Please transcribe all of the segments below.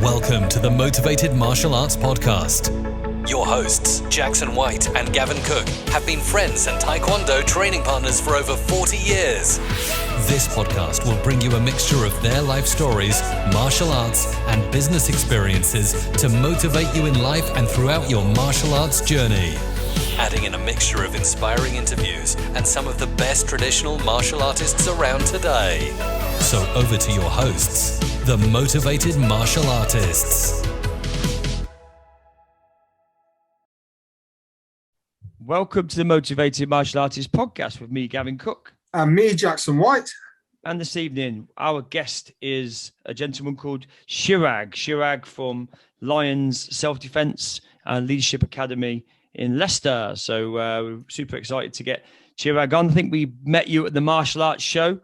Welcome to the Motivated Martial Arts Podcast. Your hosts, Jackson White and Gavin Cook, have been friends and Taekwondo training partners for over 40 years. This podcast will bring you a mixture of their life stories, martial arts, and business experiences to motivate you in life and throughout your martial arts journey. Adding in a mixture of inspiring interviews and some of the best traditional martial artists around today. So over to your hosts, the Motivated Martial Artists. Welcome to the Motivated Martial Artists Podcast with me, Gavin Cook. And me, Jackson White. And this evening, our guest is a gentleman called Chirag. Chirag from Lions Self-Defense and Leadership Academy in Leicester. So we're super excited to get Chirag on. I think we met you at the martial arts show,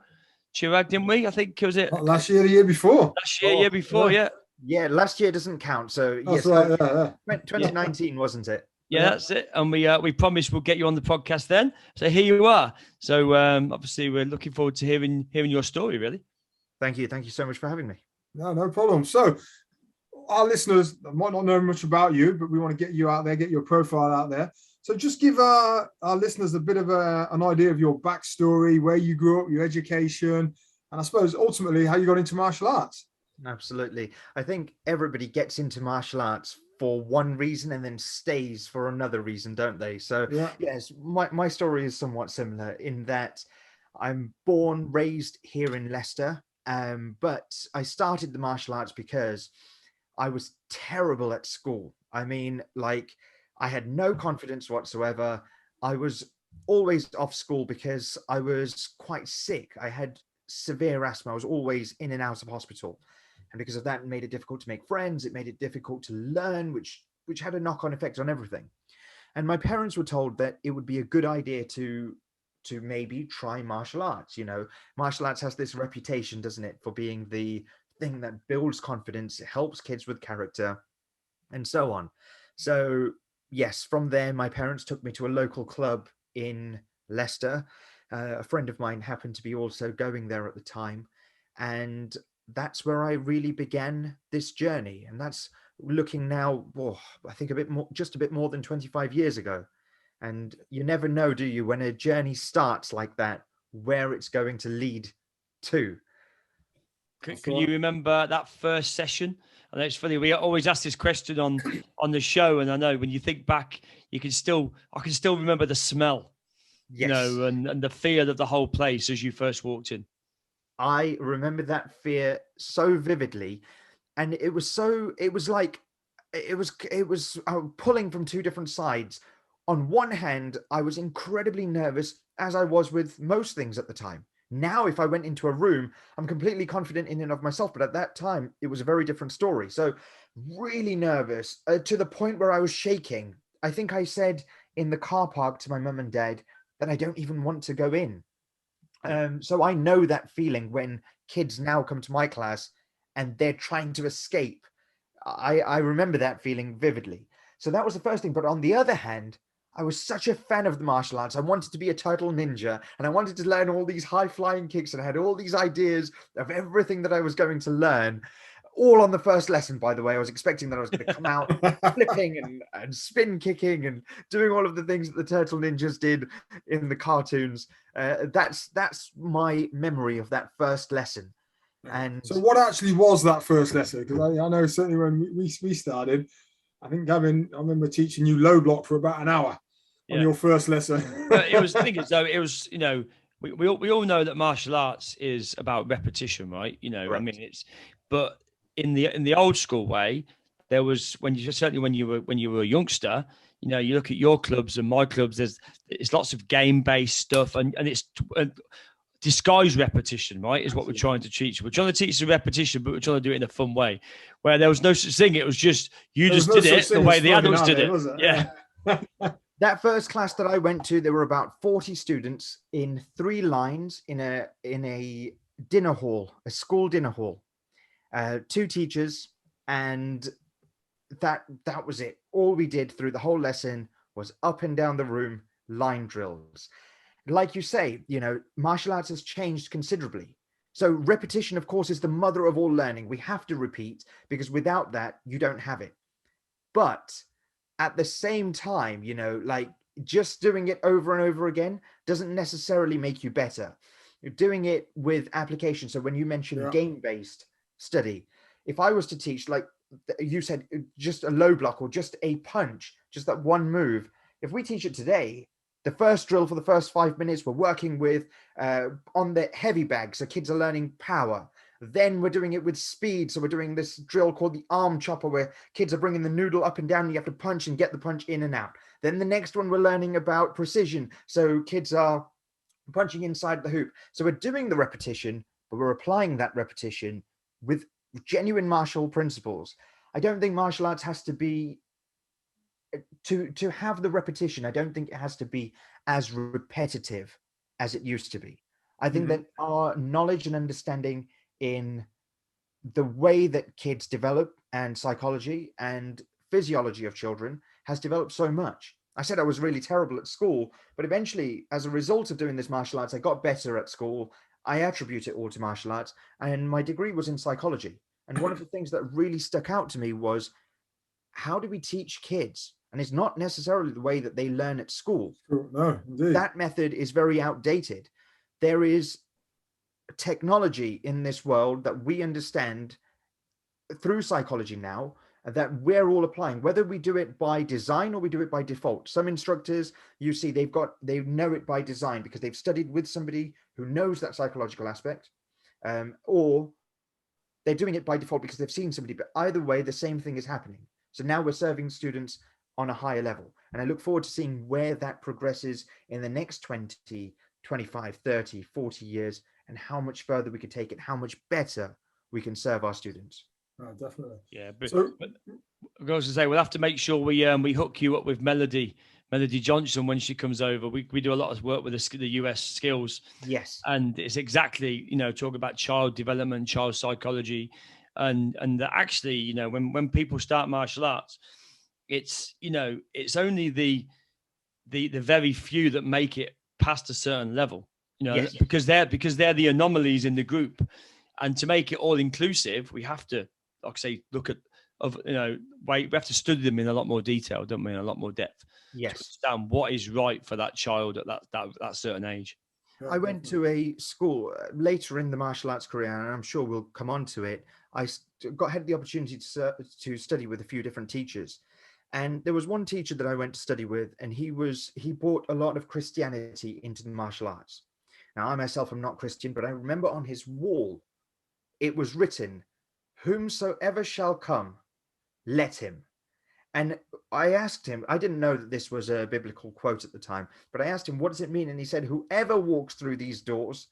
Chirag, didn't we? I think was it last year, the year before. Year before, yeah. Yeah, last year doesn't count. So That's yes, right. Yeah. 2019, wasn't it? Yeah, that's it. And we promised we'll get you on the podcast then. So here you are. So obviously we're looking forward to hearing your story, really. Thank you. Thank you so much for having me. No problem. So our listeners might not know much about you, but we want to get you out there, get your profile out there. So just give our listeners a bit of an idea of your backstory, where you grew up, your education, and I suppose ultimately how you got into martial arts. Absolutely. I think everybody gets into martial arts for one reason and then stays for another reason, don't they? So yes, my story is somewhat similar in that I'm born, raised here in Leicester, but I started the martial arts because I was terrible at school. I mean, I had no confidence whatsoever. I was always off school because I was quite sick. I had severe asthma. I was always in and out of hospital. And because of that, it made it difficult to make friends. It made it difficult to learn, which had a knock-on effect on everything. And my parents were told that it would be a good idea to maybe try martial arts. You know, martial arts has this reputation, doesn't it, for being the thing that builds confidence, it helps kids with character, and so on. So yes, from there, my parents took me to a local club in Leicester. A friend of mine happened to be also going there at the time. And that's where I really began this journey. And that's looking now, I think just a bit more than 25 years ago. And you never know, do you, when a journey starts like that, where it's going to lead to. Can you remember that first session? And it's funny, we always ask this question on the show, and I know when you think back, I can still remember the smell, Yes. you know, and the fear of the whole place as you first walked in. I remember that fear so vividly, and it was pulling from two different sides. On one hand, I was incredibly nervous, as I was with most things at the time. Now, if I went into a room, I'm completely confident in and of myself. But at that time, it was a very different story. So really nervous to the point where I was shaking. I think I said in the car park to my mum and dad that I don't even want to go in. So I know that feeling when kids now come to my class and they're trying to escape. I remember that feeling vividly. So that was the first thing. But on the other hand, I was such a fan of the martial arts. I wanted to be a total ninja, and I wanted to learn all these high flying kicks, and I had all these ideas of everything that I was going to learn. All on the first lesson, by the way. I was expecting that I was going to come out flipping and spin kicking and doing all of the things that the Turtle Ninjas did in the cartoons. That's my memory of that first lesson. And so what actually was that first lesson? Because I know certainly when we started, I think, Gavin, I remember teaching you low block for about an hour on your first lesson. It was, the thing is, though, it was, you know, we all know that martial arts is about repetition, right? You know, right. I mean, but in the old school way, there was when you were a youngster, you know, you look at your clubs and my clubs, it's lots of game based stuff, and it's disguised repetition, right? Is what we're trying to teach. We're trying to teach the repetition, but we're trying to do it in a fun way, where there was no such thing. It was just you just did it the way the adults did it. Yeah. That first class that I went to, there were about 40 students in 3 lines in a dinner hall, a school dinner hall, 2 teachers, and that was it. All we did through the whole lesson was up and down the room, line drills. Like you say, you know, martial arts has changed considerably. So repetition, of course, is the mother of all learning. We have to repeat, because without that, you don't have it. But at the same time, you know, like just doing it over and over again doesn't necessarily make you better. You're doing it with application. So when you mentioned game-based study, if I was to teach, like you said, just a low block or just a punch, just that one move, if we teach it today, the first drill for the first 5 minutes, we're working with on the heavy bag. So kids are learning power. Then we're doing it with speed. So we're doing this drill called the arm chopper, where kids are bringing the noodle up and down. And you have to punch and get the punch in and out. Then the next one, we're learning about precision. So kids are punching inside the hoop. So we're doing the repetition, but we're applying that repetition with genuine martial principles. I don't think martial arts has to be to have the repetition. I don't think it has to be as repetitive as it used to be. I think that our knowledge and understanding in the way that kids develop and psychology and physiology of children has developed so much. I said I was really terrible at school, but eventually, as a result of doing this martial arts, I got better at school. I attribute it all to martial arts, and my degree was in psychology. And one of the things that really stuck out to me was, how do we teach kids? And it's not necessarily the way that they learn at school. No, indeed. That method is very outdated. There is technology in this world that we understand through psychology now that we're all applying, whether we do it by design or we do it by default. Some instructors, you see, they know it by design because they've studied with somebody who knows that psychological aspect, or they're doing it by default because they've seen somebody. But either way, the same thing is happening. So now we're serving students on a higher level. And I look forward to seeing where that progresses in the next 20, 25, 30, 40 years, and how much further we can take it, how much better we can serve our students. Oh, definitely. Yeah, but I was going to say, we'll have to make sure we hook you up with Melody Johnson when she comes over. We do a lot of work with the US skills. Yes. And it's exactly, talking about child development, child psychology. And actually, when people start martial arts, it's only the very few that make it past a certain level, Yes. because they're the anomalies in the group. And to make it all inclusive, we have to, like I say, look at we have to study them in a lot more detail, don't we? In a lot more depth. Yes. To understand what is right for that child at that certain age. I went to a school later in the martial arts career, and I'm sure we'll come on to it. I had the opportunity to study with a few different teachers. And there was one teacher that I went to study with, and he brought a lot of Christianity into the martial arts. Now, I myself am not Christian, but I remember on his wall, it was written, "Whomsoever shall come, let him." And I asked him, I didn't know that this was a biblical quote at the time, but I asked him, what does it mean? And he said, whoever walks through these doors,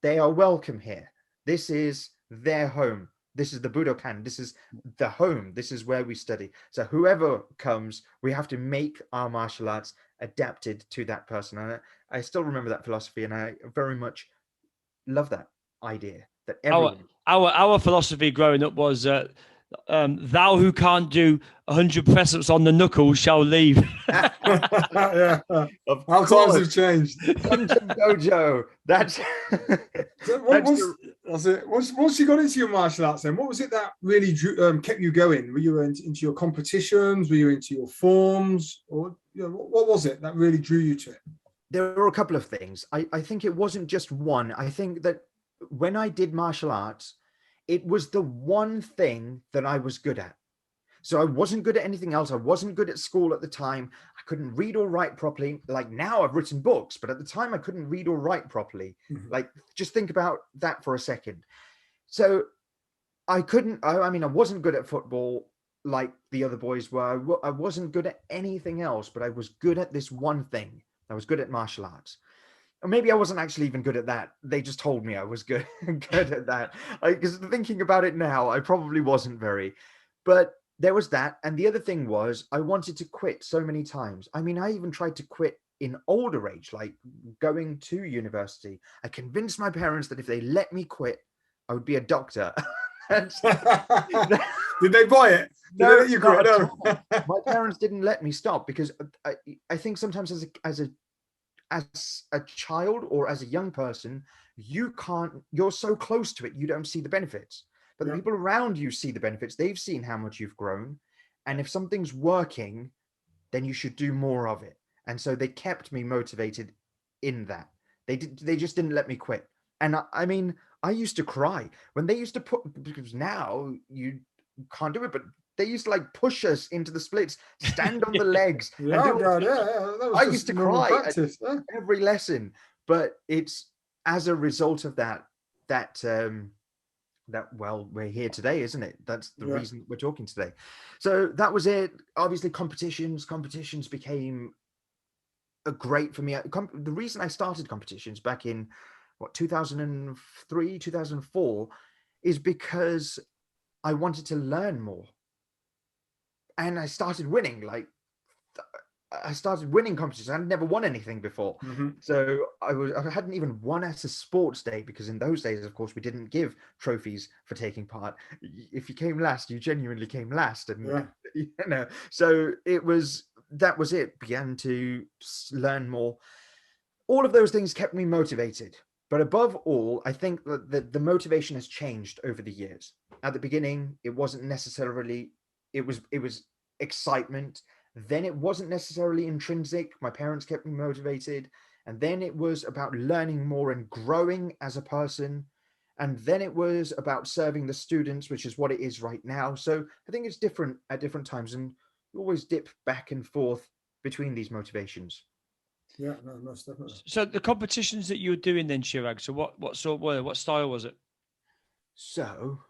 they are welcome here. This is their home. This is the Budokan. This is the home. This is where we study. So whoever comes, we have to make our martial arts adapted to that person. And I still remember that philosophy, and I very much love that idea that everyone... Our philosophy growing up was thou who can't do 100 press-ups on the knuckles shall leave. Yeah. How times have changed. Dojo. That's it. Once you got into your martial arts, then what was it that really kept you going? Were you into your competitions? Were you into your forms? Or what was it that really drew you to it? There were a couple of things. I think it wasn't just one. I think that when I did martial arts, it was the one thing that I was good at. So I wasn't good at anything else. I wasn't good at school at the time. I couldn't read or write properly. Like now I've written books, but at the time I couldn't read or write properly. Mm-hmm. Like just think about that for a second. So I wasn't good at football like the other boys were. I wasn't good at anything else, but I was good at this one thing. I was good at martial arts. Or maybe I wasn't actually even good at that. They just told me I was good at that. Because thinking about it now, I probably wasn't very. But there was that. And the other thing was I wanted to quit so many times. I mean, I even tried to quit in older age, like going to university. I convinced my parents that if they let me quit, I would be a doctor. Did they buy it? No, they let you quit? No. My parents didn't let me stop because I think sometimes as a as a child or as a young person, you're so close to it, you don't see the benefits. But the people around you see the benefits. They've seen how much you've grown. And if something's working, then you should do more of it. And so they kept me motivated in that. They just didn't let me quit. And I mean, I used to cry when they used to because now you can't do it, but they used to like push us into the splits, stand on the legs. I used to cry at every lesson, but it's as a result of that well, we're here today, isn't it? That's the reason we're talking today. So that was it. Obviously, competitions became a great for me. The reason I started competitions back in 2003, 2004 is because I wanted to learn more. And I started winning. I started winning competitions. I'd never won anything before. So I hadn't even won at a sports day, because in those days, of course, we didn't give trophies for taking part. If you came last, you genuinely came last. And you know, so that was it. Began to learn more. All of those things kept me motivated. But above all, I think that the motivation has changed over the years. At the beginning, it wasn't necessarily, it was excitement. Then it wasn't necessarily intrinsic. My parents kept me motivated. And then it was about learning more and growing as a person. And then it was about serving the students, which is what it is right now. So I think it's different at different times, and you always dip back and forth between these motivations. Yeah, no, most definitely. So the competitions that you were doing then, Chirag, so what style was it? So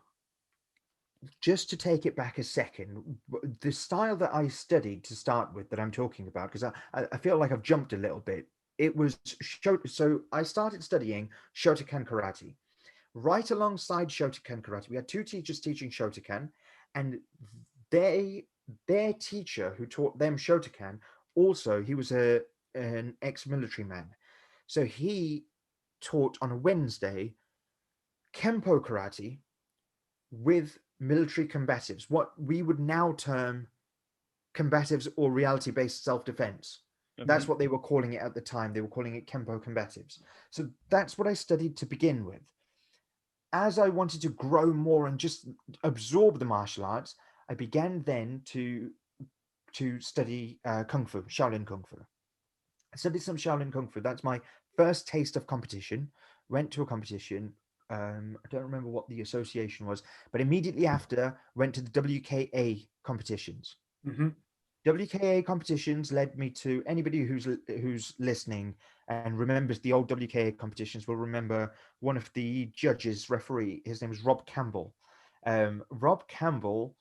just to take it back a second, the style that I studied to start with, that I'm talking about, because I feel like I've jumped a little bit. It was so I started studying Shotokan karate. Right alongside Shotokan karate, we had two teachers teaching Shotokan, and their teacher who taught them Shotokan, also he was an ex-military man, so he taught on a Wednesday Kempo karate with military combatives, what we would now term combatives or reality-based self-defense. That's what they were calling it at the time. They were calling it Kempo combatives. So that's what I studied to begin with. As I wanted to grow more and just absorb the martial arts, I began then to study Kung Fu, Shaolin Kung Fu. I studied some Shaolin Kung Fu. That's my first taste of competition. Went to a competition. I don't remember what the association was, but immediately after went to the WKA competitions. WKA competitions led me to, anybody who's listening and remembers the old WKA competitions will remember one of the judges, referee, his name was Rob Campbell. Rob Campbell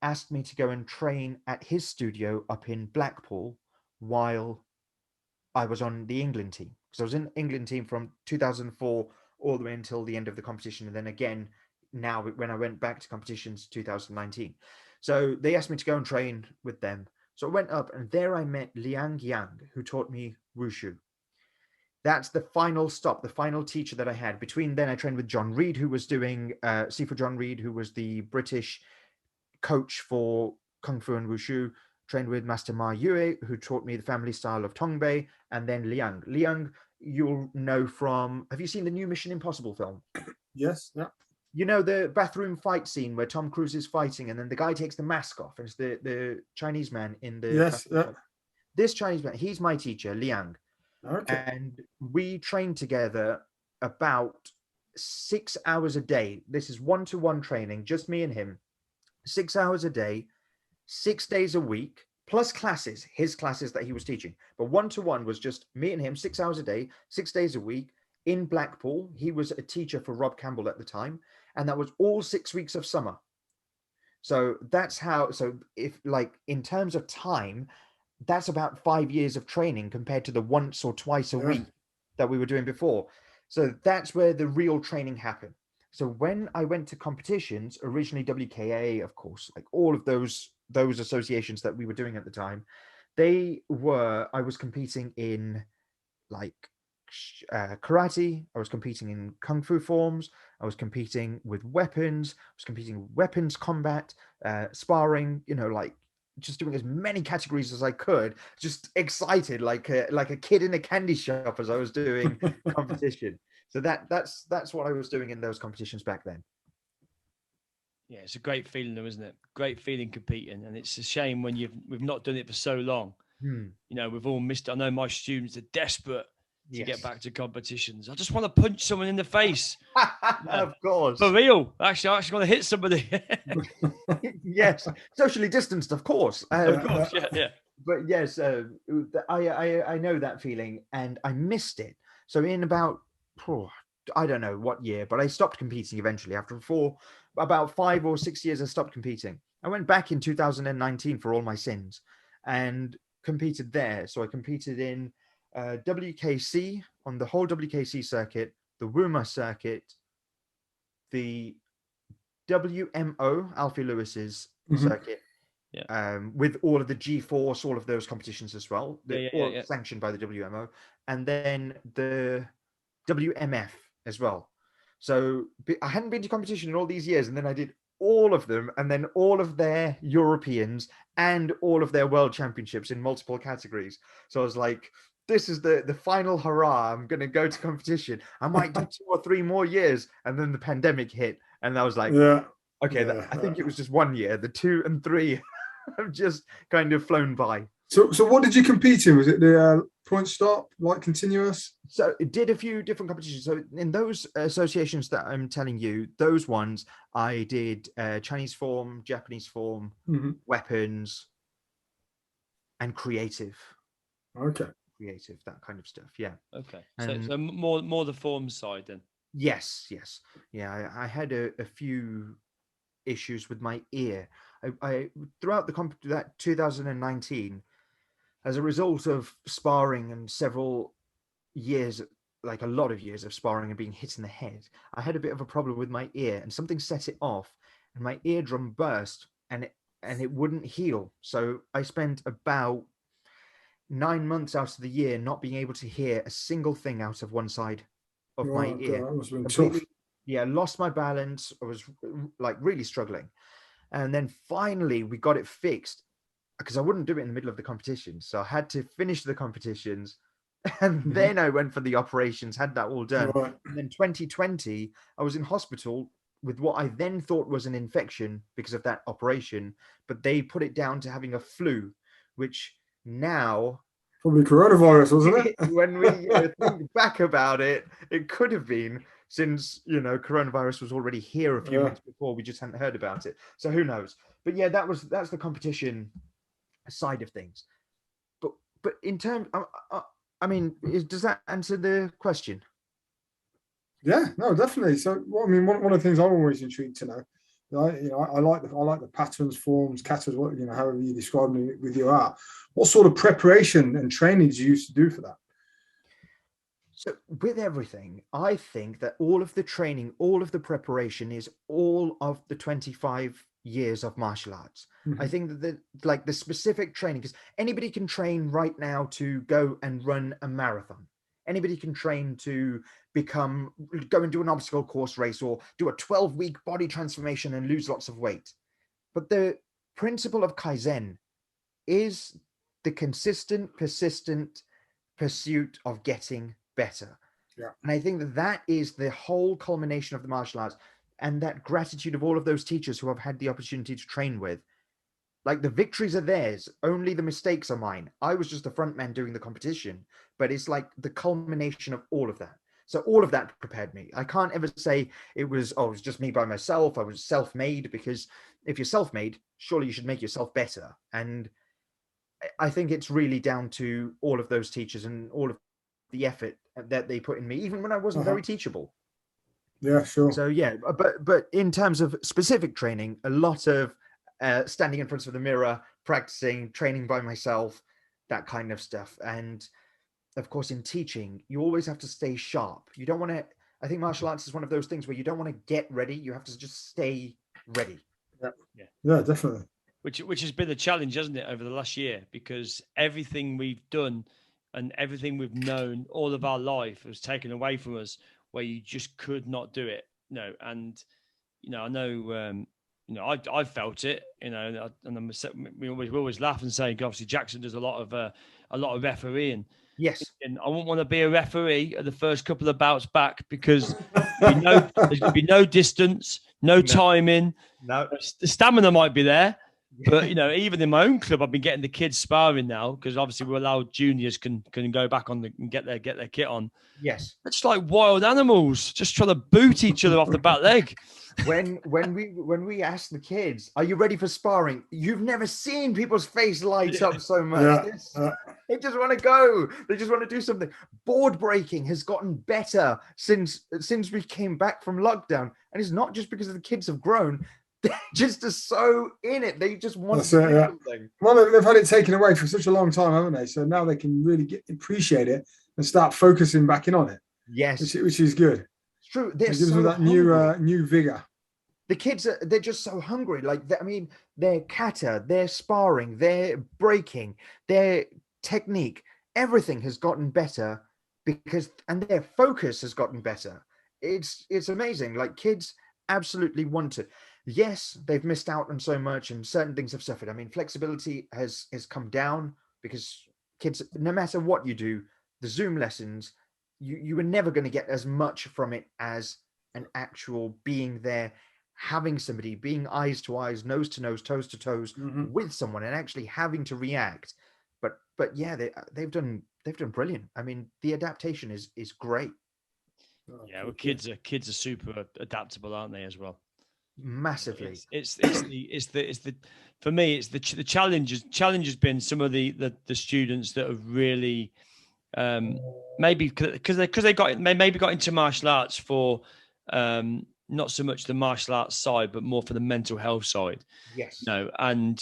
asked me to go and train at his studio up in Blackpool while I was on the England team. Because I was in the England team from 2004 all the way until the end of the competition. And then again, now when I went back to competitions, 2019. So they asked me to go and train with them. So I went up, and there I met Liang Yang, who taught me Wushu. That's the final stop, the final teacher that I had. Between then, I trained with John Reed, who was doing, Sifu John Reed, who was the British coach for Kung Fu and Wushu. Trained with Master Ma Yue, who taught me the family style of Tongbei, and then Liang. Liang, you'll know from, have you seen the new Mission Impossible film? Yes, yeah. You know the bathroom fight scene where Tom Cruise is fighting and then the guy takes the mask off, and it's the Chinese man in the... Yes, yeah. This Chinese man, he's my teacher, Liang. Okay. And we trained together about 6 hours a day. This is one-to-one training, just me and him. 6 hours a day, 6 days a week, plus classes, his classes that he was teaching. But one-to-one was just me and him, 6 hours a day, 6 days a week in Blackpool. He was a teacher for Rob Campbell at the time. And that was all 6 weeks of summer. So that's how, so if like in terms of time, that's about 5 years of training compared to the once or twice a week that we were doing before. So that's where the real training happened. So when I went to competitions, originally WKA, of course, like all of those associations that we were doing at the time, I was competing in like karate, I was competing in kung fu forms, I was competing with weapons, I was competing with weapons combat, sparring, you know, like just doing as many categories as I could, just excited like a kid in a candy shop as I was doing competition. So that's what I was doing in those competitions back then. Yeah, it's a great feeling though, isn't it? Great feeling competing. And it's a shame when we've not done it for so long. You know, we've all missed it. I know my students are desperate to get back to competitions. I just want to punch someone in the face. Of course. For real. Actually, I actually want to hit somebody. Yes. Socially distanced, of course. Of course, yeah. But yes, I know that feeling, and I missed it. So in about, I don't know what year, but I stopped competing eventually. After about 5 or 6 years, I stopped competing. I went back in 2019 for all my sins and competed there. So I competed in WKC, on the whole WKC circuit, the WMO circuit, the WMO, Alfie Lewis's circuit, with all of the G-Force, all of those competitions as well, all sanctioned by the WMO, and then the WMF as well. So I hadn't been to competition in all these years, and then I did all of them, and then all of their Europeans and all of their World Championships in multiple categories. So I was like, this is the final hurrah. I'm going to go to competition. I might do 2 or 3 more years. And then the pandemic hit, and I was like, okay, I think it was just 1 year. The 2 and 3 have just kind of flown by. So what did you compete in? Was it the point stop, like continuous? So it did a few different competitions. So in those associations that I'm telling you, those ones, I did Chinese form, Japanese form, weapons, and creative. Okay. Creative, that kind of stuff. Yeah. Okay. So more the form side then. Yes. Yeah, I had a few issues with my ear. I throughout that 2019, as a result of sparring and several years, like a lot of years of sparring and being hit in the head, I had a bit of a problem with my ear, and something set it off, and my eardrum burst, and it wouldn't heal. So I spent about 9 months out of the year not being able to hear a single thing out of one side of my ear. That must have been tough. Yeah, lost my balance. I was like really struggling. And then finally we got it fixed, because I wouldn't do it in the middle of the competition. So I had to finish the competitions, and then I went for the operations, had that all done. Right. And then 2020, I was in hospital with what I then thought was an infection because of that operation, but they put it down to having a flu, which now... Probably coronavirus, wasn't it? When we think back about it, it could have been, since, coronavirus was already here a few months before, we just hadn't heard about it. So who knows? But yeah, that's the competition side of things. But in terms, I mean, does that answer the question? Yeah, no, definitely. So, one of the things I'm always intrigued to know, I like the patterns, forms, katas, however you describe them with your art. What sort of preparation and training do you used to do for that? So with everything, I think that all of the training, all of the preparation is all of the 25 years of martial arts. I think that the specific training, because anybody can train right now to go and run a marathon. Anybody can train to go and do an obstacle course race, or do a 12-week body transformation and lose lots of weight. But the principle of Kaizen is the consistent, persistent pursuit of getting better. Yeah. And I think that is the whole culmination of the martial arts, and that gratitude of all of those teachers who I've had the opportunity to train with. Like, the victories are theirs, only the mistakes are mine. I was just the front man doing the competition, but it's like the culmination of all of that. So all of that prepared me. I can't ever say it was just me by myself. I was self-made, because if you're self-made, surely you should make yourself better. And I think it's really down to all of those teachers and all of the effort that they put in me, even when I wasn't very teachable. Yeah, sure. So yeah, but in terms of specific training, a lot of standing in front of the mirror, practicing, training by myself, that kind of stuff. And of course, in teaching, you always have to stay sharp. You don't want to, I think martial arts is one of those things where you don't want to get ready. You have to just stay ready. Yeah, definitely. Which has been a challenge, hasn't it, over the last year? Because everything we've done and everything we've known all of our life was taken away from us, where you just could not do it. And, I know I felt it, and we always laugh and say, obviously Jackson does a lot of refereeing. Yes. And I wouldn't want to be a referee at the first couple of bouts back, because there's going to be no distance, no timing. No. The stamina might be there, but even in my own club, I've been getting the kids sparring now, because obviously we're allowed juniors can go back on and get their kit on. Yes. It's like wild animals, just trying to boot each other off the back leg. When we ask the kids, "Are you ready for sparring?" You've never seen people's face light up so much. They just want to go. They just want to do something. Board breaking has gotten better since we came back from lockdown, and it's not just because the kids have grown. They're just so in it. They just want to do something. Well, they've had it taken away for such a long time, haven't they? So now they can really appreciate it and start focusing back in on it. Yes, which is good. It's true. It gives them that new vigor. The kids they're just so hungry. Their kata, their sparring, their breaking, their technique, everything has gotten better and their focus has gotten better. It's amazing. Like, kids absolutely want to. Yes, they've missed out on so much and certain things have suffered. I mean, flexibility has come down because kids, no matter what you do, the Zoom lessons, you were never going to get as much from it as an actual being there, having somebody, being eyes to eyes, nose to nose, toes to toes with someone, and actually having to react. But yeah, they've done brilliant. I mean, the adaptation is great. Yeah, well, kids are super adaptable, aren't they, as well? Massively. It's the for me, it's the challenge has been some of the students that have really maybe because they got into martial arts for not so much the martial arts side, but more for the mental health side. Yes. And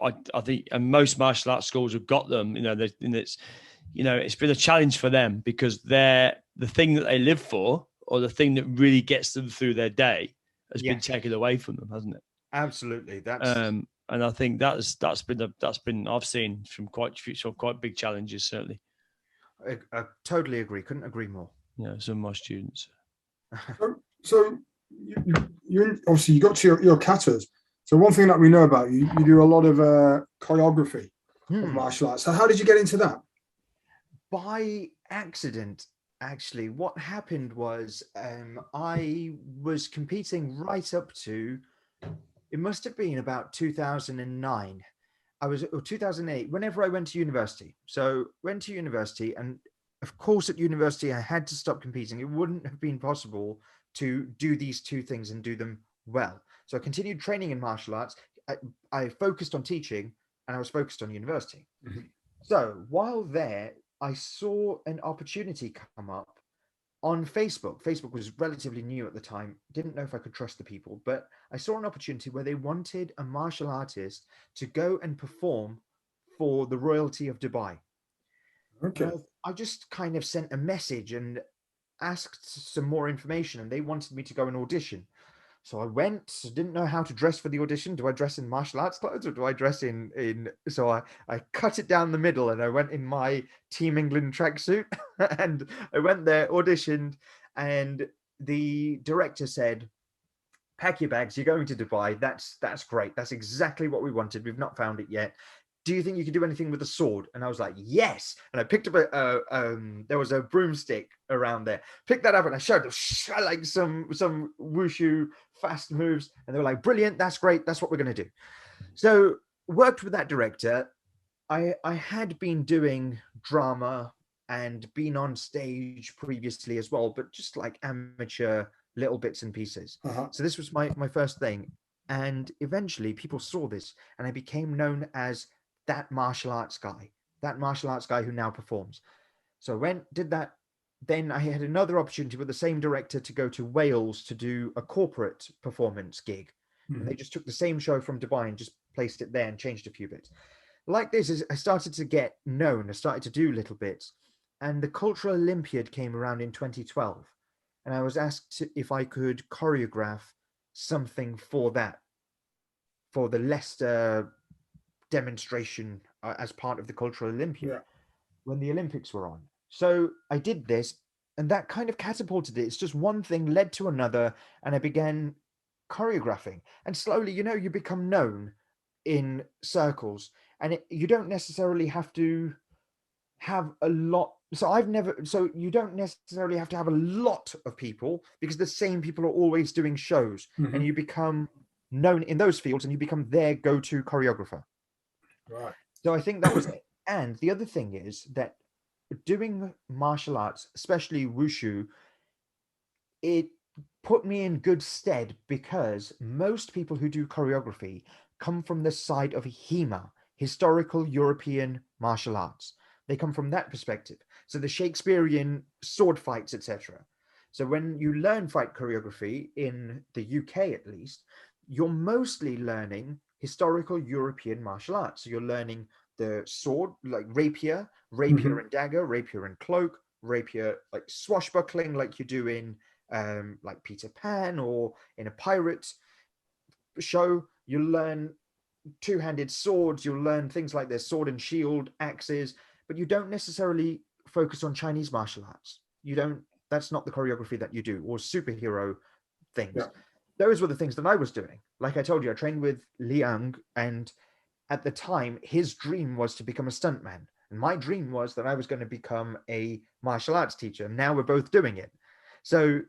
I think, and most martial arts schools have got them. It's been a challenge for them, because they're the thing that they live for, or the thing that really gets them through their day, has been taken away from them, hasn't it? Absolutely. That's and I think that's been I've seen from quite big challenges, certainly. I totally agree. Couldn't agree more. Some of my students. So you obviously you got to your katas. So one thing that we know about you do a lot of choreography of martial arts. So how did you get into that? By accident, actually. What happened was I was competing right up to, it must have been about 2009. Or 2008, whenever I went to university. So went to university, and of course at university I had to stop competing. It wouldn't have been possible to do these two things and do them well. So I continued training in martial arts. I focused on teaching, and I was focused on university. So while there, I saw an opportunity come up on Facebook. Facebook was relatively new at the time. Didn't know if I could trust the people, but I saw an opportunity where they wanted a martial artist to go and perform for the royalty of Dubai. Okay. Well, I just kind of sent a message and asked some more information, and they wanted me to go and audition. So I went, didn't know how to dress for the audition. Do I dress in martial arts clothes, or do I dress in... So I cut it down the middle, and I went in my Team England tracksuit and I went there, auditioned, and the director said, "Pack your bags, you're going to Dubai. That's great. That's exactly what we wanted. We've not found it yet. Do you think you could do anything with a sword?" And I was like, yes. And I picked up there was a broomstick around there. Picked that up and I showed them like some wushu fast moves. And they were like, brilliant. That's great. That's what we're going to do. So worked with that director. I had been doing drama and been on stage previously as well, but just like amateur little bits and pieces. So this was my first thing. And eventually people saw this, and I became known as that martial arts guy who now performs. So I went, did that. Then I had another opportunity with the same director to go to Wales to do a corporate performance gig. And they just took the same show from Dubai and just placed it there and changed a few bits. Like this, is I started to get known. I started to do little bits. And the Cultural Olympiad came around in 2012. And I was asked if I could choreograph something for that, for the Leicester demonstration as part of the Cultural Olympiad when the Olympics were on. So I did this, and that kind of catapulted it. It's just one thing led to another, and I began choreographing, and slowly, you become known in circles, and you don't necessarily have to have a lot. So you don't necessarily have to have a lot of people, because the same people are always doing shows, and you become known in those fields, and you become their go-to choreographer. Right. So I think that was it. And the other thing is that doing martial arts, especially wushu, it put me in good stead, because most people who do choreography come from the side of HEMA, historical European martial arts. They come from that perspective. So the Shakespearean sword fights, etc. So when you learn fight choreography in the UK, at least, you're mostly learning historical European martial arts. So you're learning the sword, like rapier and dagger, rapier and cloak, rapier like swashbuckling, like you do in like Peter Pan or in a pirate show. You learn two-handed swords, you'll learn things like there's sword and shield, axes, but you don't necessarily focus on Chinese martial arts. That's not the choreography that you do, or superhero things. Yeah. Those were the things that I was doing. Like I told you, I trained with Liang, and at the time, his dream was to become a stuntman. And my dream was that I was going to become a martial arts teacher. Now we're both doing it. So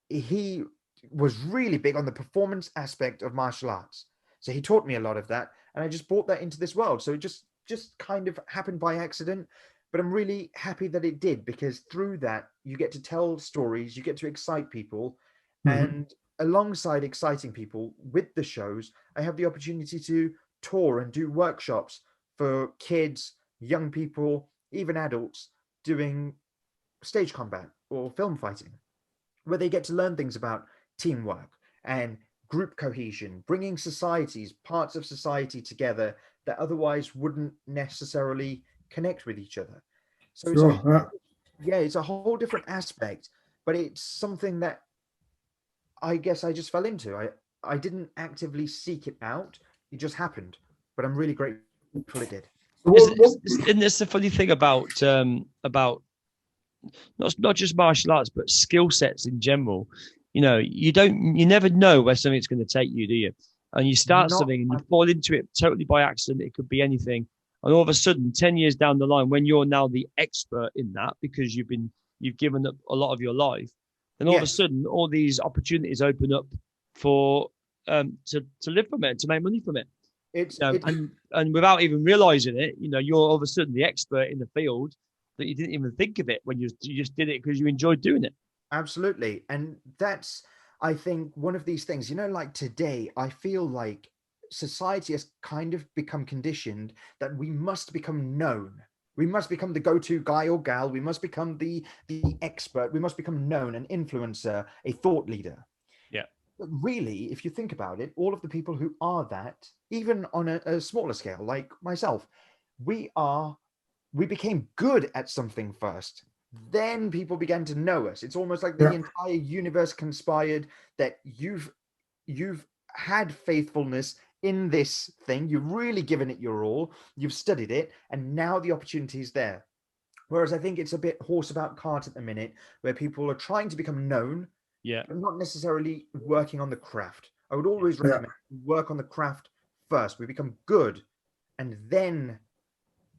he was really big on the performance aspect of martial arts. So he taught me a lot of that, and I just brought that into this world. So it just kind of happened by accident, but I'm really happy that it did, because through that, you get to tell stories, you get to excite people, and alongside exciting people with the shows, I have the opportunity to tour and do workshops for kids, young people, even adults, doing stage combat or film fighting, where they get to learn things about teamwork and group cohesion, bringing parts of society together that otherwise wouldn't necessarily connect with each other. So it's a whole different aspect, but it's something that I guess I just fell into. I didn't actively seek it out. It just happened, but I'm really grateful it did. Isn't this the funny thing about not just martial arts, but skill sets in general? You never know where something's going to take you, do you? And you start something and you fall into it totally by accident. It could be anything. And all of a sudden, 10 years down the line, when you're now the expert in that, because you've given up a lot of your life, then all of a sudden, all these opportunities open up for to live from it, to make money from it. And without even realizing it, you're all of a sudden the expert in the field that you didn't even think of it when you just did it because you enjoyed doing it. Absolutely. And that's, I think, one of these things, like today, I feel like society has kind of become conditioned that we must become known. We must become the go-to guy or gal. We must become the expert. We must become known, an influencer, a thought leader. Yeah. But really, if you think about it, all of the people who are that, even on a smaller scale, like myself, we became good at something first. Then people began to know us. It's almost like the entire universe conspired that you've had faithfulness in this thing. You've really given it your all. You've studied it, and now the opportunity is there. Whereas I think it's a bit horse about cart at the minute, where people are trying to become known, but not necessarily working on the craft. I would always recommend work on the craft first. We become good, and then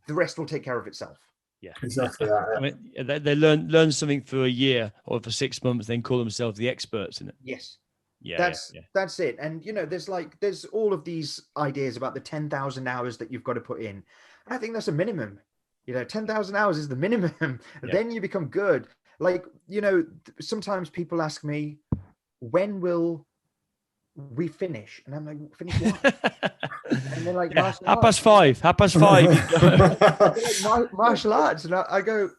the rest will take care of itself. Yeah, exactly. That, I mean, they learn something for a year or for 6 months, then call themselves the experts in it. Yes. Yeah, that's it. And there's all of these ideas about the 10,000 hours that you've got to put in. I think that's a minimum. 10,000 hours is the minimum. Then you become good. Sometimes people ask me, when will we finish? And I'm like, finish what? And they're like, half past five. Like, martial arts. And I go,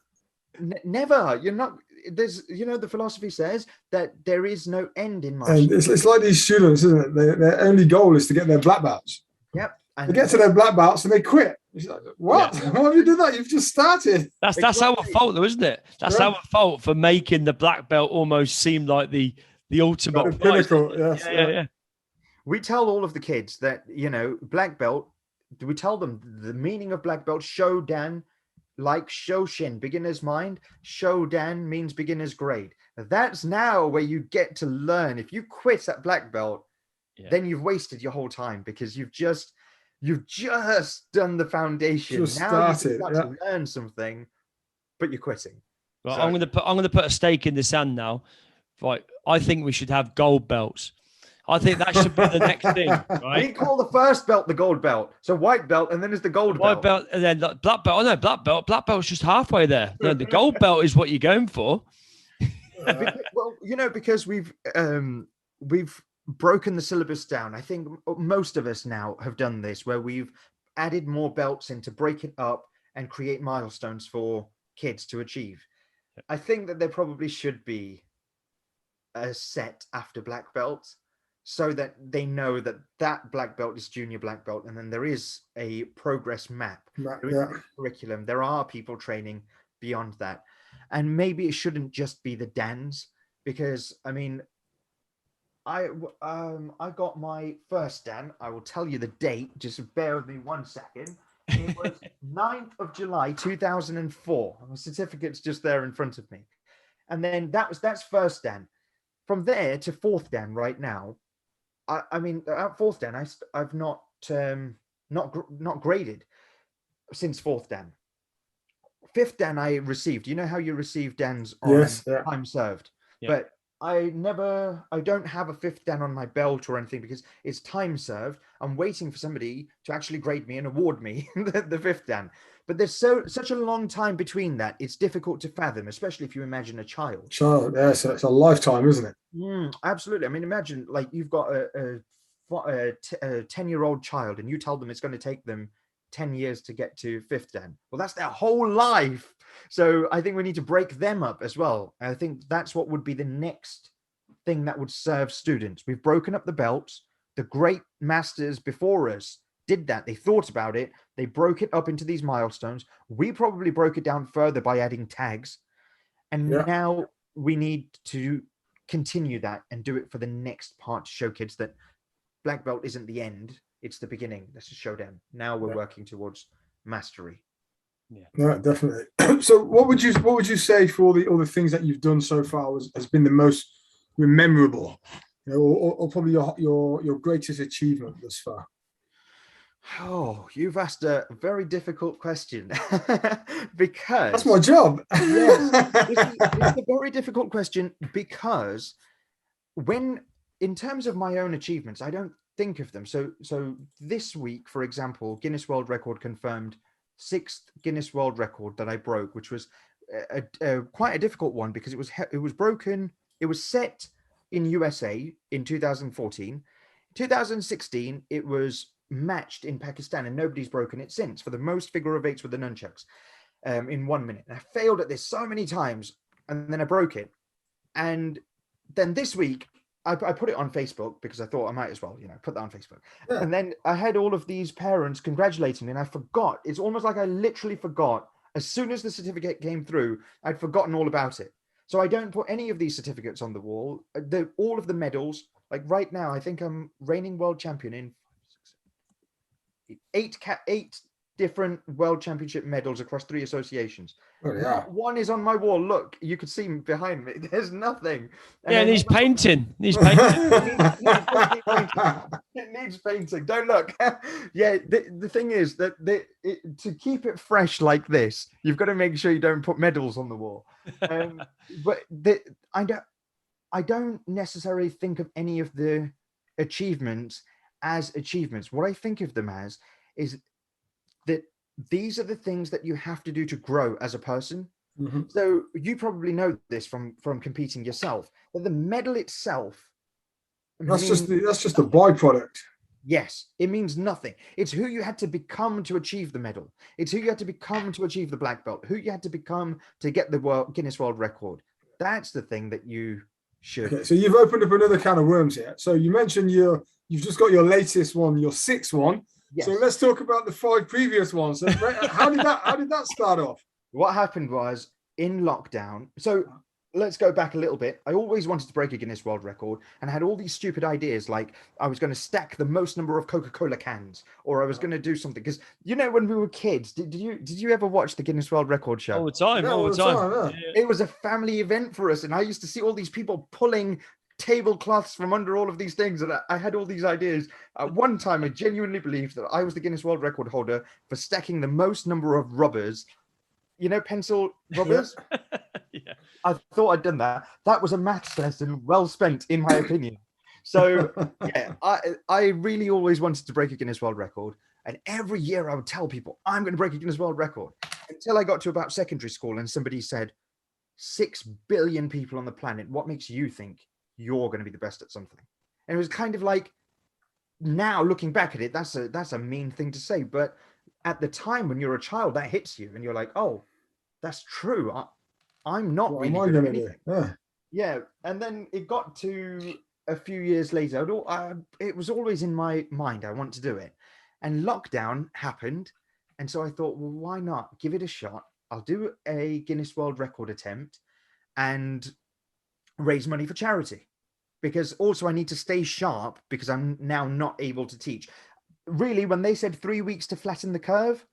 never. You're not. There's, the philosophy says that there is no end in martial arts. It's like these students, isn't it? Their only goal is to get their black belts. Yep. And they get to their black belts and they quit. It's like, what? Why have you done that? You've just started. That's our fault, though, isn't it? That's our fault for making the black belt almost seem like the ultimate pinnacle. Yeah. We tell all of the kids that, black belt, we tell them the meaning of black belt, Shodan, like Shoshin, beginner's mind. Shodan means beginner's grade. That's now where you get to learn. If you quit at black belt, then you've wasted your whole time, because you've just done the foundation. Just now started, you start to learn something, but you're quitting. Well, So, I'm gonna put a stake in the sand now. Right, I think we should have gold belts. I think that should be the next thing. Right? we call the first belt the gold belt. So white belt, and then there's the gold White belt, and then black belt. Oh no, black belt. Black belt's just halfway there. No, the gold belt is what you're going for. Well, because we've broken the syllabus down. I think most of us now have done this, where we've added more belts in to break it up and create milestones for kids to achieve. I think that there probably should be a set after black belt, so that they know that black belt is junior black belt, and then there is a progress map. There is a curriculum. There are people training beyond that, and maybe it shouldn't just be the DANs, because I mean, I got my first Dan. I will tell you the date. Just bear with me 1 second. It was 9th of July 2004. My certificate's just there in front of me, and then that's first Dan. From there to fourth Dan right now. I mean, at fourth Dan, I've not graded since fourth Dan. Fifth Dan I received. You know how you receive Dans on time served, but I don't have a fifth Dan on my belt or anything, because it's time served. I'm waiting for somebody to actually grade me and award me the fifth Dan. But there's such a long time between that. It's difficult to fathom, especially if you imagine a child. So it's a lifetime, isn't it? Absolutely. I mean, imagine like you've got a 10-year-old child, and you tell them it's going to take them 10 years to get to fifth Dan. Well, that's their whole life. So I think we need to break them up as well. I think that's what would be the next thing that would serve students. We've broken up the belts. The great masters before us did that. They thought about it. They broke it up into these milestones. We probably broke it down further by adding tags. And now we need to continue that and do it for the next part, to show kids that black belt isn't the end. It's the beginning. Let's just show them. Now we're working towards mastery. Yeah, definitely. So what would you say for all the things that you've done so far has been the most memorable, or probably your greatest achievement thus far? Oh, you've asked a very difficult question because that's my job. Yes, it's a very difficult question, because in terms of my own achievements, I don't think of them. So this week, for example, Guinness World Record confirmed 6th Guinness World Record that I broke, which was quite a difficult one, because it was broken. It was set in USA in 2014. 2016, it was matched in Pakistan, and nobody's broken it since, for the most figure of eights with the nunchucks in 1 minute. And I failed at this so many times, and then I broke it. And then this week, I put it on Facebook, because I thought I might as well, put that on Facebook. Yeah. And then I had all of these parents congratulating me, and I forgot. It's almost like I literally forgot. As soon as the certificate came through, I'd forgotten all about it. So I don't put any of these certificates on the wall. All of the medals, like right now, I think I'm reigning world champion in 8 different world championship medals across 3 associations. Oh, yeah. One is on my wall. Look, you could see behind me. There's nothing. And he's painting. He's painting. It needs painting. Don't look. Yeah, the thing is that to keep it fresh like this, you've got to make sure you don't put medals on the wall. But I don't necessarily think of any of the achievements as achievements. What I think of them as is that these are the things that you have to do to grow as a person. Mm-hmm. So you probably know this from competing yourself, but the medal itself, that's just a byproduct. Yes, it means nothing. It's who you had to become to achieve the medal. It's who you had to become to achieve the black belt, who you had to become to get the Guinness World Record. That's the thing that you should. Okay, so you've opened up another can of worms here. So you mentioned you've just got your latest one, your 6th one. Yes. So let's talk about the 5 previous ones. How did that start off? What happened was in lockdown. So let's go back a little bit. I always wanted to break a Guinness World Record and I had all these stupid ideas, like I was going to stack the most number of Coca-Cola cans, or I was going to do something. Because, you know, when we were kids, did you ever watch the Guinness World Record show? All the time, Yeah, all the time. yeah. It was a family event for us, and I used to see all these people pulling tablecloths from under all of these things, and I had all these ideas. At one time, I genuinely believed that I was the Guinness World Record holder for stacking the most number of rubbers, you know, pencil rubbers. Yeah. I thought I'd done that. That was a maths lesson well spent, in my opinion. So yeah, I really always wanted to break a Guinness World Record, and every year I would tell people I'm going to break a Guinness World Record, until I got to about secondary school and somebody said, 6 billion people on the planet, what makes you think you're going to be the best at something? And it was kind of like, now looking back at it, that's a mean thing to say, but at the time when you're a child, that hits you and you're like, oh, that's true. I'm not really good at anything. Yeah. And then it got to a few years later, it was always in my mind, I want to do it. And lockdown happened. And so I thought, well, why not give it a shot? I'll do a Guinness World Record attempt and raise money for charity. Because also I need to stay sharp, because I'm now not able to teach. Really, when they said 3 weeks to flatten the curve,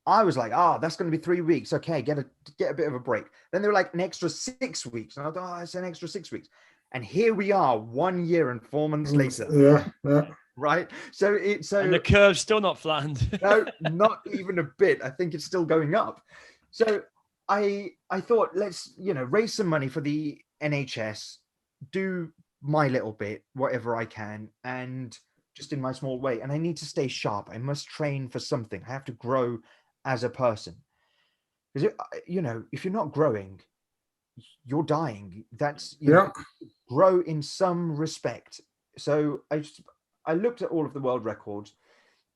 I was like, that's going to be 3 weeks. Okay, get a bit of a break. Then they were like, an extra 6 weeks. And I thought, it's an extra 6 weeks. And here we are, 1 year and 4 months later. Yeah. Right. So and the curve's still not flattened. No, not even a bit. I think it's still going up. So I thought, let's, raise some money for the NHS, do my little bit, whatever I can, and just in my small way. And I need to stay sharp. I must train for something. I have to grow as a person. Because, if you're not growing, you're dying. That's, grow in some respect. So I looked at all of the world records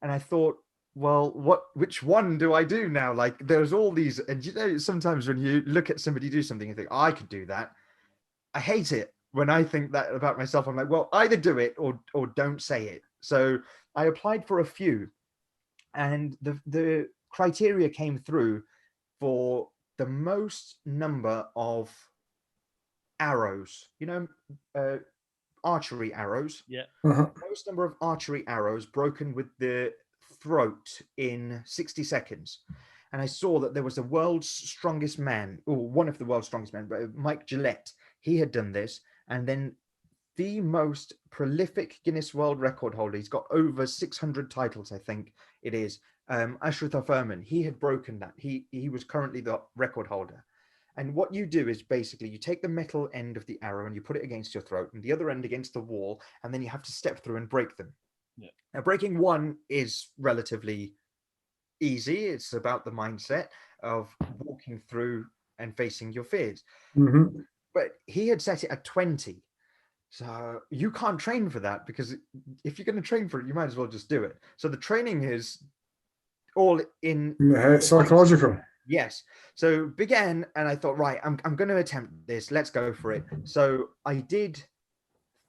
and I thought, well, which one do I do now? Like, there's all these, and sometimes when you look at somebody do something, you think, I could do that. I hate it when I think that about myself. I'm like, well, either do it or don't say it. So I applied for a few, and the criteria came through for the most number of arrows, archery arrows. Yeah. Most number of archery arrows broken with the throat in 60 seconds. And I saw that there was the world's strongest man, or one of the world's strongest men, but Mike Gillette. He had done this. And then the most prolific Guinness World Record holder, he's got over 600 titles, I think it is. Ashrita Furman, he had broken that. He was currently the record holder. And what you do is basically you take the metal end of the arrow and you put it against your throat and the other end against the wall, and then you have to step through and break them. Yeah. Now, breaking one is relatively easy. It's about the mindset of walking through and facing your fears. Mm-hmm. But he had set it at 20. So you can't train for that, because if you're going to train for it, you might as well just do it. So the training is all in psychological. Yes. So began, and I thought, right, I'm going to attempt this. Let's go for it. So I did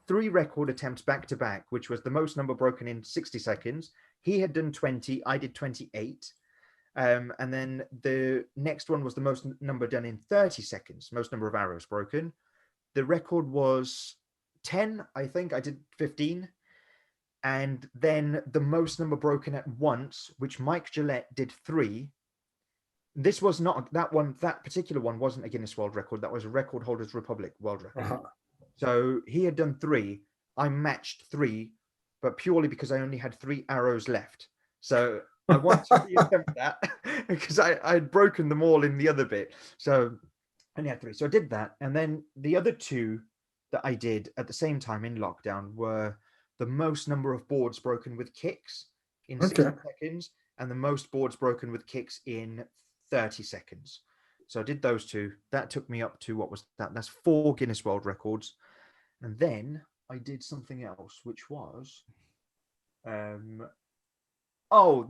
3 record attempts back to back, which was the most number broken in 60 seconds. He had done 20. I did 28. And then the next one was the most number done in 30 seconds, most number of arrows broken. The record was 10, I think. I did 15. And then the most number broken at once, which Mike Gillette did 3. This was not that particular one wasn't a Guinness World Record. That was a Record Holders Republic World Record. So he had done 3. I matched 3, but purely because I only had 3 arrows left. So I wanted to reattempt that because I'd broken them all in the other bit. So I only had 3. So I did that. And then the other 2 that I did at the same time in lockdown were the most number of boards broken with kicks in 60 seconds and the most boards broken with kicks in 30 seconds. So I did those 2. That took me up to, what was that? That's 4 Guinness World Records. And then I did something else, which was the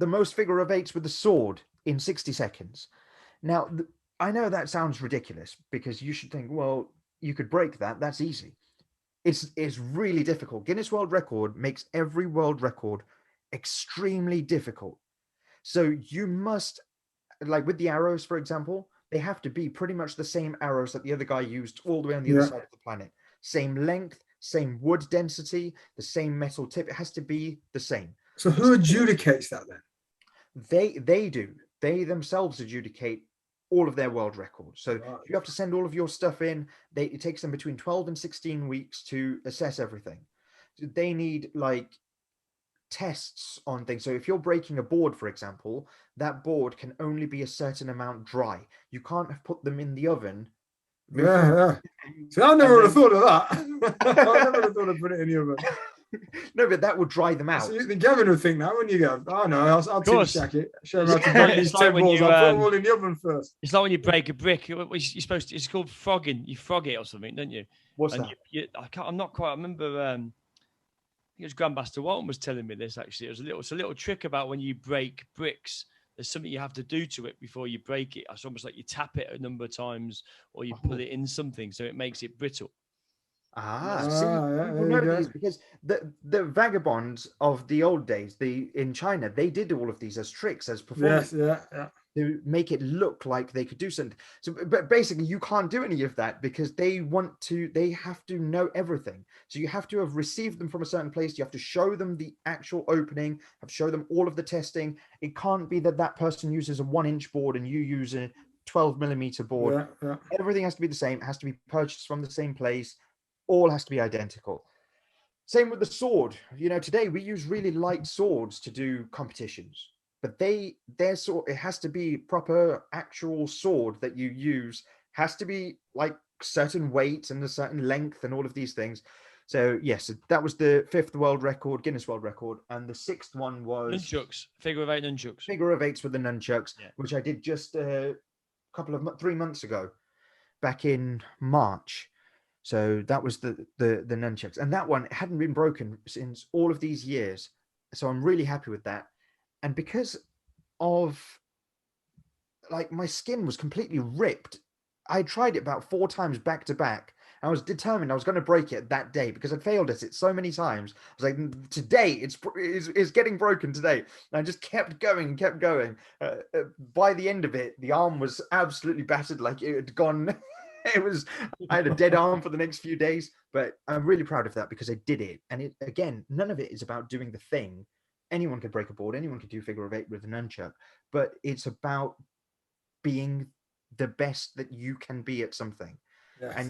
most figure of 8s with the sword in 60 seconds. Now, I know that sounds ridiculous, because you should think, well, you could break that. That's easy. It's really difficult. Guinness World Record makes every world record extremely difficult. So you must, like with the arrows, for example, they have to be pretty much the same arrows that the other guy used all the way on the other side of the planet. Same length, same wood density, the same metal tip. It has to be the same. So who adjudicates that then? They do. They themselves adjudicate all of their world records. So you have to send all of your stuff in. It takes them between 12 and 16 weeks to assess everything. So they need like tests on things. So if you're breaking a board, for example, that board can only be a certain amount dry. You can't have put them in the oven. Yeah. See, I never would have thought of that. I never would have thought of putting it in the oven. No, but that would dry them out. So you think Gavin would think that, wouldn't you, Gav? Oh no, I'll teach Jacket. Show him how to break these 10 balls. I'll put them all in the oven first. It's like when you break a brick. You're supposed to. It's called frogging. You frog it or something, don't you? What's that? I'm not quite. I remember. I think it was Grandmaster Walton was telling me this. Actually, it's a little trick about when you break bricks. There's something you have to do to it before you break it. It's almost like you tap it a number of times, or you put it in something so it makes it brittle. People know these because the vagabonds of the old days, in China, they did all of these as tricks, as performance, to make it look like they could do something. So, but basically, you can't do any of that because they have to know everything. So you have to have received them from a certain place. You have to show them the actual opening, show them all of the testing. It can't be that person uses a 1-inch board and you use a 12mm board. Everything has to be the same. It has to be purchased from the same place. All has to be identical. Same with the sword. Today we use really light swords to do competitions, but their sword, it has to be proper actual sword that you use, has to be like certain weight and a certain length and all of these things. So yes, that was the 5th world record, Guinness World Record, and the 6th one was nunchucks, figure of 8 nunchucks. Figure of 8s with the nunchucks, which I did just 3 months ago, back in March. So that was the nunchucks, and that one hadn't been broken since all of these years. So I'm really happy with that. And because of my skin was completely ripped, I tried it about 4 times back to back. I was determined I was going to break it that day because I'd failed at it so many times. I was like, today it's getting broken today. And I just kept going and kept going. By the end of it, the arm was absolutely battered, like it had gone. I had a dead arm for the next few days, but I'm really proud of that because I did it. And again, none of it is about doing the thing. Anyone could break a board. Anyone could do figure of 8 with a nunchuck, but it's about being the best that you can be at something. And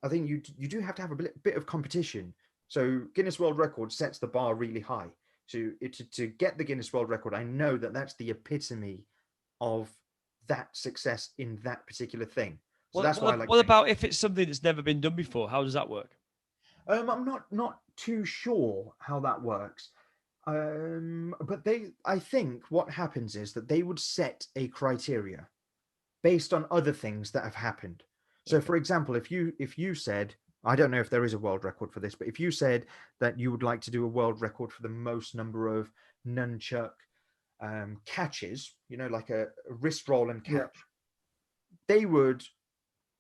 I think you do have to have a bit of competition. So Guinness World Record sets the bar really high. So to get the Guinness World Record, I know that's the epitome of that success in that particular thing. So that's why I like. What about if it's something that's never been done before? How does that work? I'm not too sure how that works. But I think what happens is that they would set a criteria based on other things that have happened. So, for example, if you said, I don't know if there is a world record for this, but if you said that you would like to do a world record for the most number of nunchuck catches, like a wrist roll and catch, they would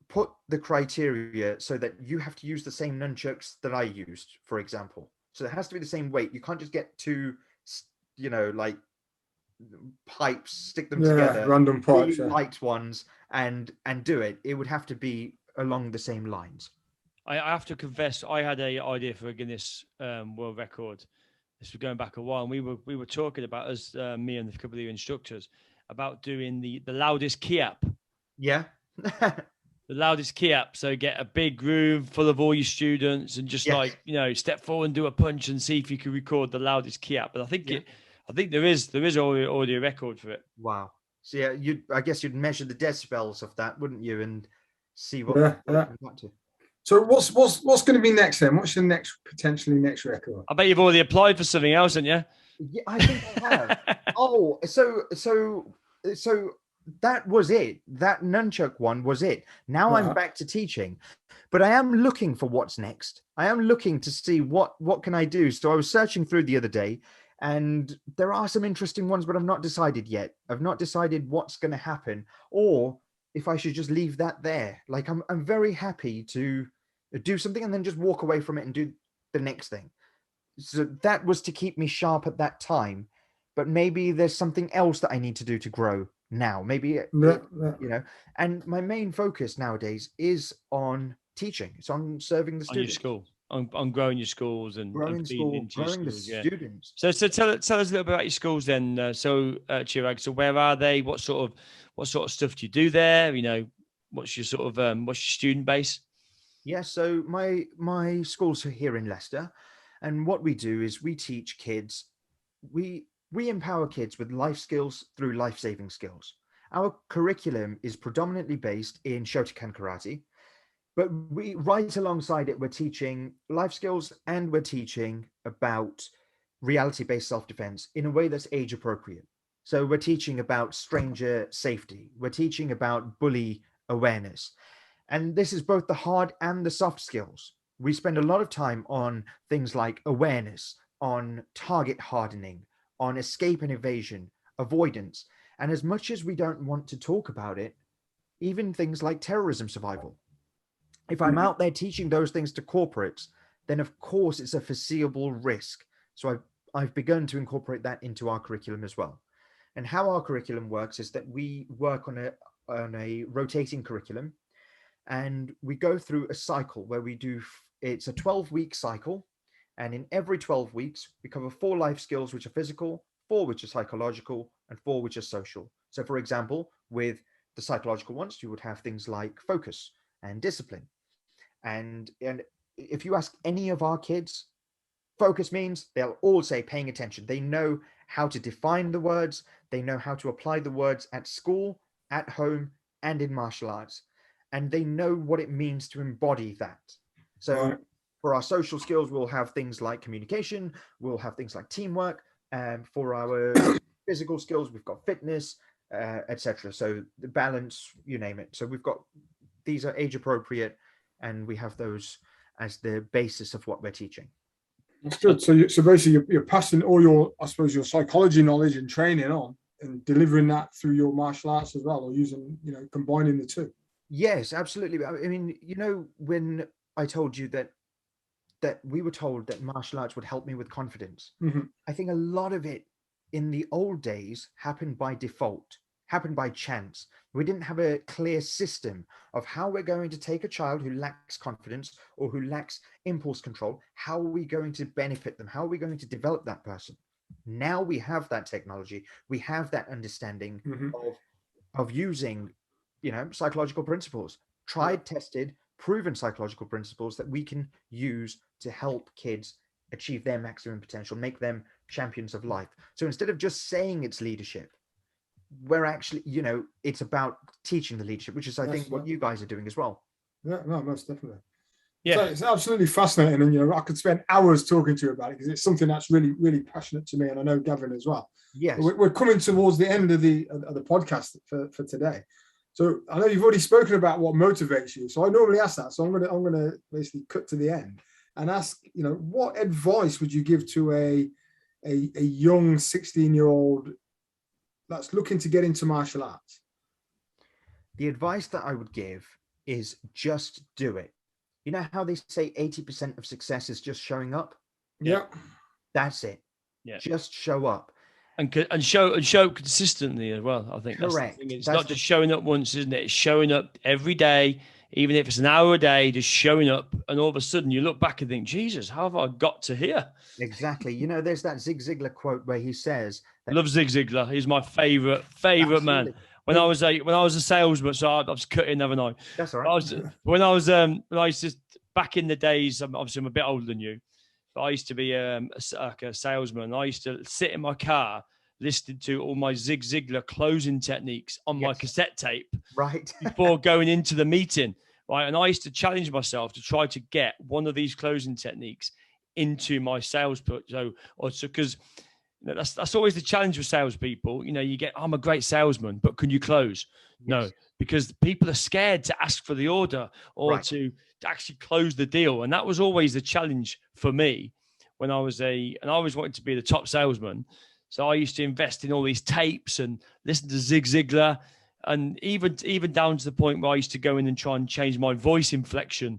put the criteria so that you have to use the same nunchucks that I used, for example. So it has to be the same weight. You can't just get 2, like pipes, stick them together, random pipes, really light ones, and do it. It would have to be along the same lines. I have to confess, I had an idea for a Guinness World Record. This was going back a while, and we were talking about, as me and a couple of the instructors, about doing the loudest key up. Yeah. The loudest key up. So get a big room full of all your students and just step forward and do a punch and see if you can record the loudest key up. But I think there is already a record for it. Wow. So yeah, I guess you'd measure the decibels of that, wouldn't you, and see what it comes back to. So what's going to be next then? What's your potentially next record? I bet you've already applied for something else, haven't you? Yeah, I think I have. Oh, so that was it. That nunchuck one was it. Now I'm back to teaching, but I am looking for what's next. I am looking to see what can I do. So I was searching through the other day, and there are some interesting ones, but I've not decided yet. I've not decided what's going to happen, or if I should just leave that there. Like I'm very happy to do something and then just walk away from it and do the next thing. So that was to keep me sharp at that time, but maybe there's something else that I need to do to grow now. Maybe, and my main focus nowadays is on teaching. It's on serving the students. On your school, on growing your schools and growing the students. So tell us a little bit about your schools then. Chirag, so where are they? What sort of stuff do you do there? What's your sort of what's your student base? Yeah, so my schools are here in Leicester, and what we do is we teach kids. We empower kids with life skills through life-saving skills. Our curriculum is predominantly based in Shotokan karate, but we, right alongside it, we're teaching life skills and we're teaching about reality-based self-defense in a way that's age appropriate. So we're teaching about stranger safety. We're teaching about bully awareness. And this is both the hard and the soft skills. We spend a lot of time on things like awareness, on target hardening, on escape and evasion, avoidance. And as much as we don't want to talk about it, even things like terrorism survival. If I'm out there teaching those things to corporates, then of course it's a foreseeable risk. So I've begun to incorporate that into our curriculum as well. And how our curriculum works is that we work on a rotating curriculum, and we go through a cycle where it's a 12-week cycle. And in every 12 weeks, we cover 4 life skills, which are physical, 4 which are psychological, and 4 which are social. So for example, with the psychological ones, you would have things like focus and discipline. And if you ask any of our kids, focus means, they'll all say paying attention. They know how to define the words. They know how to apply the words at school, at home, and in martial arts. And they know what it means to embody that. So for our social skills, we'll have things like communication. We'll have things like teamwork. For our physical skills, we've got fitness, etc. So the balance, you name it. So these are age appropriate, and we have those as the basis of what we're teaching. That's good. So basically, you're passing all your, I suppose, your psychology knowledge and training on, and delivering that through your martial arts as well, or using, combining the two. Yes, absolutely. I mean, when I told you that we were told that martial arts would help me with confidence, I think a lot of it in the old days happened by default, happened by chance. We didn't have a clear system of how we're going to take a child who lacks confidence or who lacks impulse control. How are we going to benefit them? How are we going to develop that person? Now we have that technology. We have that understanding of using, psychological principles, tried, tested, proven psychological principles that we can use to help kids achieve their maximum potential, make them champions of life. So instead of just saying it's leadership, we're actually, it's about teaching the leadership, which is, I think, what you guys are doing as well. Yeah, no, most definitely. Yeah, so it's absolutely fascinating, and I could spend hours talking to you about it, because it's something that's really, really passionate to me, and I know Gavin as well. Yes, we're coming towards the end of the podcast for today. So I know you've already spoken about what motivates you. So I normally ask that. So I'm gonna basically cut to the end and ask, what advice would you give to a young 16-year-old that's looking to get into martial arts? The advice that I would give is just do it. You know how they say 80% of success is just showing up? Yeah. That's it. Yeah. Just show up. And show consistently as well. I think correct. It's not just showing up once, isn't it? It's showing up every day, even if it's an hour a day, just showing up. And all of a sudden you look back and think, Jesus, how have I got to here? Exactly. There's that Zig Ziglar quote where he says, love Zig Ziglar. He's my favorite man. When I was a salesman, so I was cutting, haven't I? That's all right. When I used to, back in the days, obviously I'm a bit older than you, but I used to be a salesman. I used to sit in my car listening to all my Zig Ziglar closing techniques on my cassette tape, right, before going into the meeting, right? And I used to challenge myself to try to get one of these closing techniques into my sales pitch. Because that's always the challenge with salespeople. You get, I'm a great salesman, but can you close? Yes. No, because people are scared to ask for the order or to actually close the deal. And that was always the challenge for me when I always wanted to be the top salesman. So I used to invest in all these tapes and listen to Zig Ziglar, and even down to the point where I used to go in and try and change my voice inflection.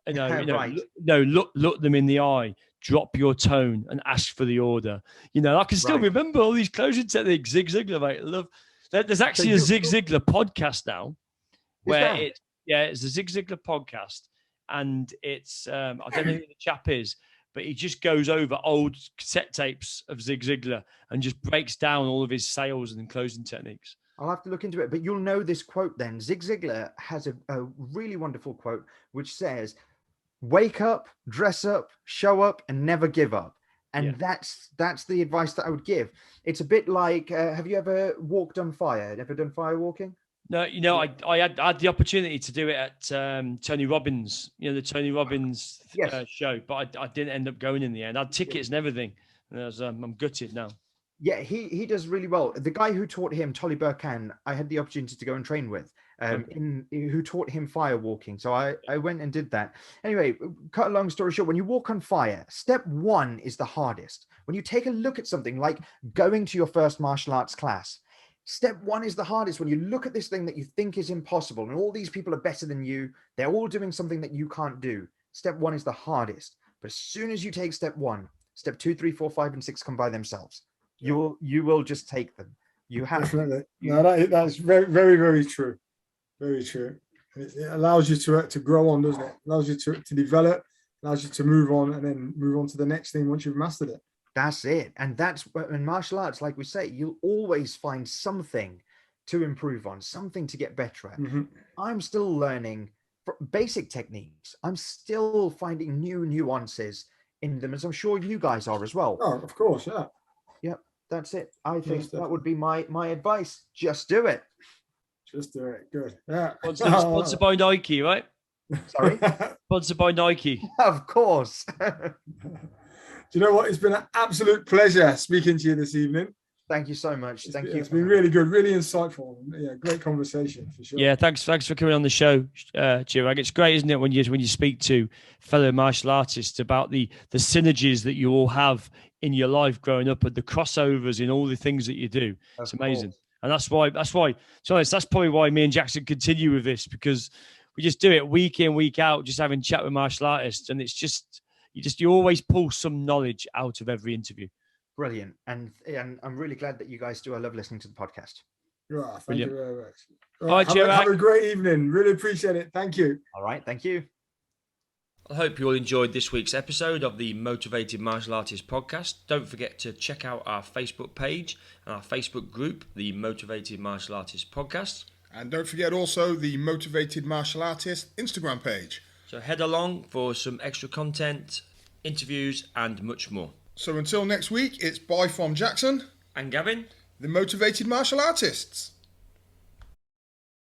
Look them in the eye, drop your tone, and ask for the order. I can still remember all these closing techniques, Zig Ziglar, mate. There's actually a Zig Ziglar podcast now, where it's a Zig Ziglar podcast, and it's I don't know who the chap is, but he just goes over old cassette tapes of Zig Ziglar and just breaks down all of his sales and closing techniques. I'll have to look into it, but you'll know this quote then. Zig Ziglar has a really wonderful quote which says, "Wake up, dress up, show up, and never give up." And that's the advice that I would give. It's a bit like, have you ever walked on fire? Ever done fire walking? No, I had the opportunity to do it at Tony Robbins, the Tony Robbins show, but I didn't end up going in the end. I had tickets and everything. And I'm gutted now. Yeah, he does really well. The guy who taught him, Tolly Burkan, I had the opportunity to go and train with, who taught him fire walking. So I went and did that. Anyway, cut a long story short, when you walk on fire, step one is the hardest. When you take a look at something like going to your first martial arts class, step one is the hardest. When you look at this thing that you think is impossible and all these people are better than you, they're all doing something that you can't do. Step one is the hardest. But as soon as you take step one, step 2, 3, 4, 5, and 6 come by themselves. You will just take them. You have definitely. That's very, very, very true. Very true. It allows you to grow on, doesn't it? It allows you to develop, allows you to move on, and then move on to the next thing once you've mastered it. That's it. And that's in martial arts, like we say, you'll always find something to improve on, something to get better at. Mm-hmm. I'm still learning basic techniques. I'm still finding new nuances in them, as I'm sure you guys are as well. Oh, of course, yeah. Yep, that's it. I think that would be my advice. Just do it. Just do it. Good. Yeah. Sponsored by Nike, right? Sorry? Sponsored by Nike. Of course. Do you know what? It's been an absolute pleasure speaking to you this evening. Thank you so much. Thank you. It's been really good, really insightful. Yeah, great conversation for sure. Yeah, thanks for coming on the show, Chirag. It's great, isn't it, when you speak to fellow martial artists about the synergies that you all have in your life growing up and the crossovers in all the things that you do. It's amazing. And that's why, so that's probably why me and Jackson continue with this, because we just do it week in, week out, just having chat with martial artists. And it's just, you always pull some knowledge out of every interview. Brilliant. And I'm really glad that you guys do. I love listening to the podcast. Right, thank you very much. All right, have a great evening. Really appreciate it. Thank you. All right, thank you. I hope you all enjoyed this week's episode of the Motivated Martial Artist podcast. Don't forget to check out our Facebook page and our Facebook group, the Motivated Martial Artist podcast. And don't forget also the Motivated Martial Artist Instagram page. So head along for some extra content, interviews, and much more. So until next week, it's bye from Jackson and Gavin, the Motivated Martial Artists.